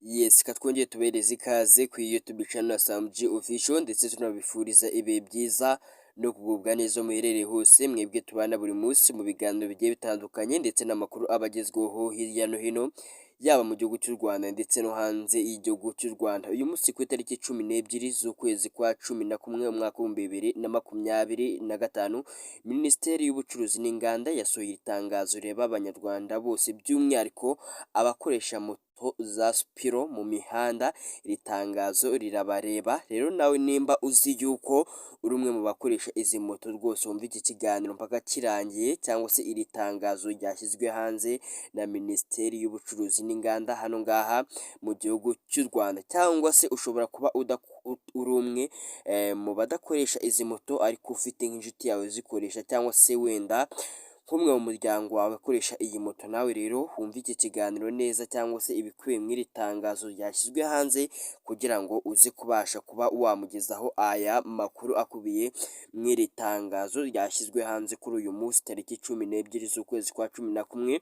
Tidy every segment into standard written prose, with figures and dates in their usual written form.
Yes, katwongeye tubereze ikaze kuri YouTube channel ya Sam G Official ndetse tunabifuriza ibihe byiza no kugubwa neza muherereye hose mwebwe tubana buri munsi mu biganiro bigiye bitandukanye ndetse n'amakuru abagezweho hirya no hino yaba mu gihugu cy'u Rwanda ndetse no hanze y'igihugu cy'u Rwanda. Uyu munsi ku itariki 12 z'ukwezi kwa 11 umwaka wa 2025, Minisiteri y'Ubucuruzi n'Inganda yasohoye itangazo rireba abanyarwanda bose by'umwihariko abakoresha moto za Spiro mu mihanda. Iri tangazo rirabareba rero, nawe nimba uzi yuko uri umwe mu bakoresha izi moto rwose wumva iki kiganiro mpaka kirangiye, cyangwa se iri tangazo ryashyizwe hanze na Minisiteri y'Ubucuruzi n'Inganda hano ngaha mu gihugu cy'u Rwanda, cyangwa se ushobora kuba uri umwe mu badakoresha izi moto ariko ufite nk'inshuti yawe zikoresha, cyangwa se wenda nk'umwe mu muryango wawe akoresha iyi moto. Nawe rero wumva iki kiganiro neza, cyangwa se ibikubiye muri iri tangazo ryashyizwe hanze, kugira ngo uze kubasha kuba wamugezaho aya makuru akubiye muri iri tangazo ryashyizwe hanze kuri uyu munsi tariki 12 z'ukwezi kwa 11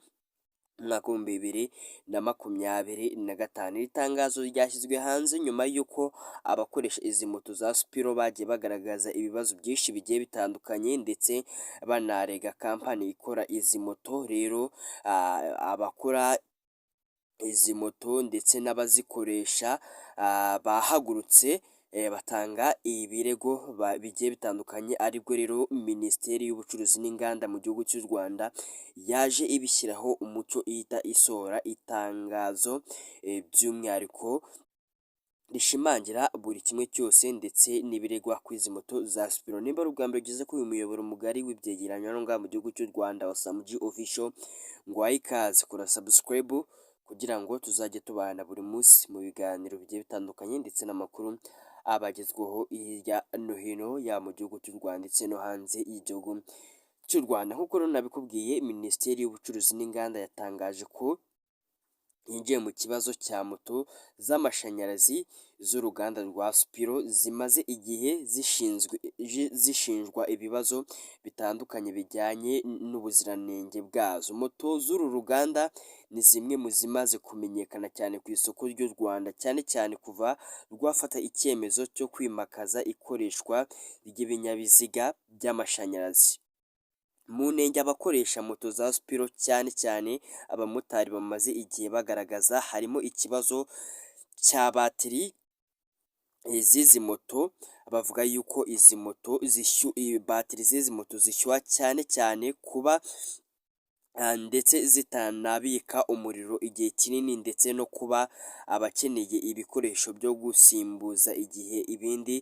umwaka wa 2025. Iri tangazo ryashyizwe hanze nyuma y'uko abakoresha izi moto za Spiro bagiye bagaragaza ibibazo byinshi bigiye bitandukanye, ndetse banarega kampani ikora izi moto. Rero abakora izi moto ndetse n'abazikoresha bahagurutse batanga ibirego bigiye bitandukanye, aribwo rero Minisiteri y'Ubucuruzi n'Inganda mu gihugu cy'u Rwanda yaje ibishyiraho umucyo ihita isohora itangazo by'umwihariko rishimangira buri kimwe cyose ndetse n'ibiregwa ku izi moto za Spiro. Nimba ari ubwa mbere ugeze kuri uyu muyoboro mugari w'ibyegeranyo hano ngaha mu gihugu cy'u Rwanda wa Sam G Official, ngwaye ikaze, kora subscribe kugira ngo tuzajye tubana buri munsi mu biganiro bigiye bitandukanye ndetse n'amakuru abagezweho hirya no hino ya mu gihugu cy'u Rwanda ndetse no hanze y'igihugu cy'u Rwanda. Nk'uko rero nabikubwiye, Minisiteri y'Ubucuruzi n'Inganda yatangaje ko yinjiye mu kibazo cya moto z'amashanyarazi z'uruganda rwa Spiro zimaze igihe zishinjwa ibibazo bitandukanye bijyanye n'ubuziranenge bwazo. Moto z'uru ruganda ni zimwe mu zimaze kumenyekana cyane ku isoko ry'u Rwanda, cyane cyane kuva rwafata icyemezo cyo kwimakaza ikoreshwa ry'ibinyabiziga by'amashanyarazi. Mu ntege abakoresha moto za Spiro cyane cyane abamotari bamaze igihe bagaragaza harimo ikibazo cya batiri z'izi moto. Bavuga yuko izi moto batiri z'izi moto zishyuha cyane cyane kuba ndetse zitanabika umuriro igihe kinini, ndetse no kuba abakeneye ibikoresho byo gusimbuza igihe ibindi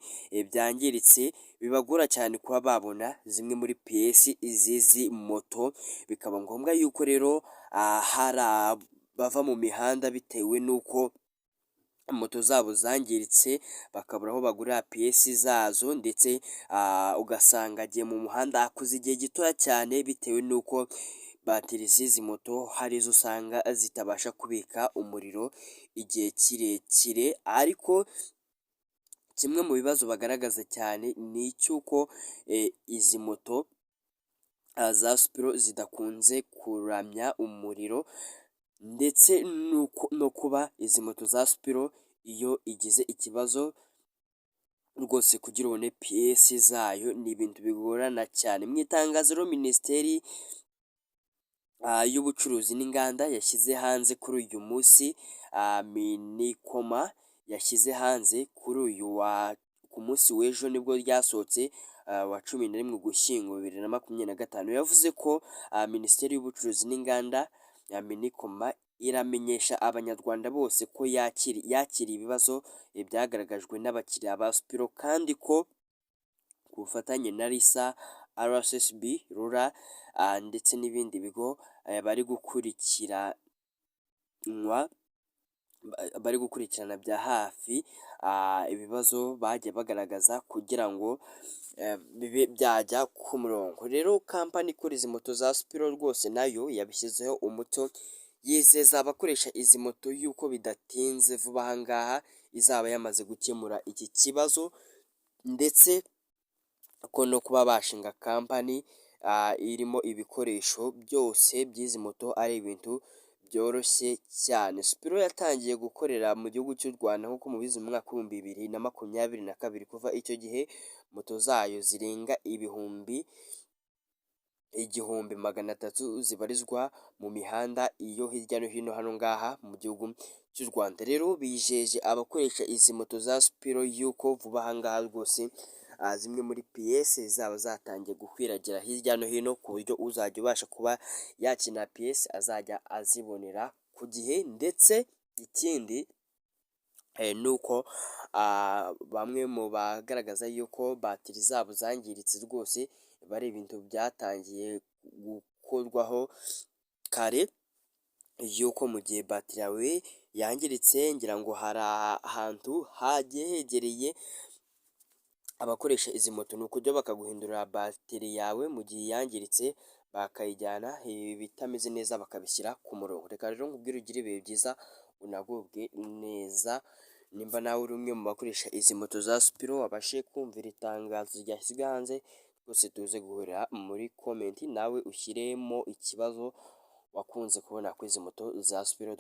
byangiritse bibagora cyane kuba babona zimwe muri piyesi z'izi moto. Bikaba ngombwa yuko rero hari abava mu mihanda bitewe n'uko moto zabo zangiritse, bakabura aho bagurira piyesi zazo, ndetse ugasanga agiye mu muhanda akuze igihe gitoya cyane, bitewe n'uko batiri z'izi moto hari izo usanga zitabasha kubika umuriro igihe kirekire. Ariko kimwe mu bibazo bagaragaza cyane ni icy'uko izi moto za Spiro zidakunze kuramya umuriro, ndetse no kuba izi moto za Spiro iyo igize ikibazo rwose kugira ubone piyesi zayo ni ibintu bigorana cyane. Mu itangazo rero Minisiteri y'Ubucuruzi n'Inganda yashyize hanze kuri uyu munsi, Minikoma yashyize hanze kuri uyu ku munsi w'ejo nibwo ryasohotse wa 11 Ugushyingo 2025, yavuze ko Minisiteri y'Ubucuruzi n'Inganda ya Minikoma iramenyesha abanyarwanda bose ko yakiriye ibibazo byagaragajwe n'abakiriya ba Spiro, kandi ko ku bufatanye na RISA, RSSB, RURA ndetse n'ibindi bigo bari gukurikirana bya hafi ibibazo bagiye bagaragaza kugira ngo bibe byajya ku murongo. Rero kampani ikora izi moto za Spiro rwose nayo yabishyizeho umucyo, yizeza abakoresha izi moto yuko bidatinze vuba aha ngaha izaba yamaze gukemura iki kibazo, ndetse ko no kuba bashinga kampani irimo ibikoresho byose by'izi moto ari ibintu byoroshye cyane. Spiro yatangiye gukorera mu gihugu cy'u Rwanda nk'uko mubizi mu mwaka w'ibihumbi bibiri na makumyabiri na kabiri, kuva icyo gihe moto zayo zirenga igihumbi magana atatu zibarizwa mu mihanda iyo hirya no hino hano ngaha mu gihugu cy'u Rwanda. Rero bijeje abakoresha izi moto za Spiro yuko vuba aha ngaha rwose zimwe muri piyese zaba zatangiye gukwiragira hirya no hino, ku buryo uzajya ubasha kuba yakenera piyese azajya azibonera ku gihe, ndetse ikindi ni uko bamwe mu bagaragaza yuko batiri zabo zangiritse rwose bari ibintu byatangiye gukorwaho kare, yuko mu gihe batiri yawe yangiritse, ngira ngo hari ahantu hagiye hegereye abakoresha izi moto, ni ukujya bakaguhindurira batiri yawe mu gihe yangiritse, bakayijyana ibitameze neza bakabishyira ku murongo. Reka rero nkubwire ugire ibihe byiza unagubwe neza. Nimba nawe uri umwe mu bakoresha izi moto za Spiro wabashe kumvira itangazo ryashyizwe hanze, rwose tuze guhurira muri komenti nawe ushyiremo ikibazo wakunze kubona kuri izi moto za Spiro.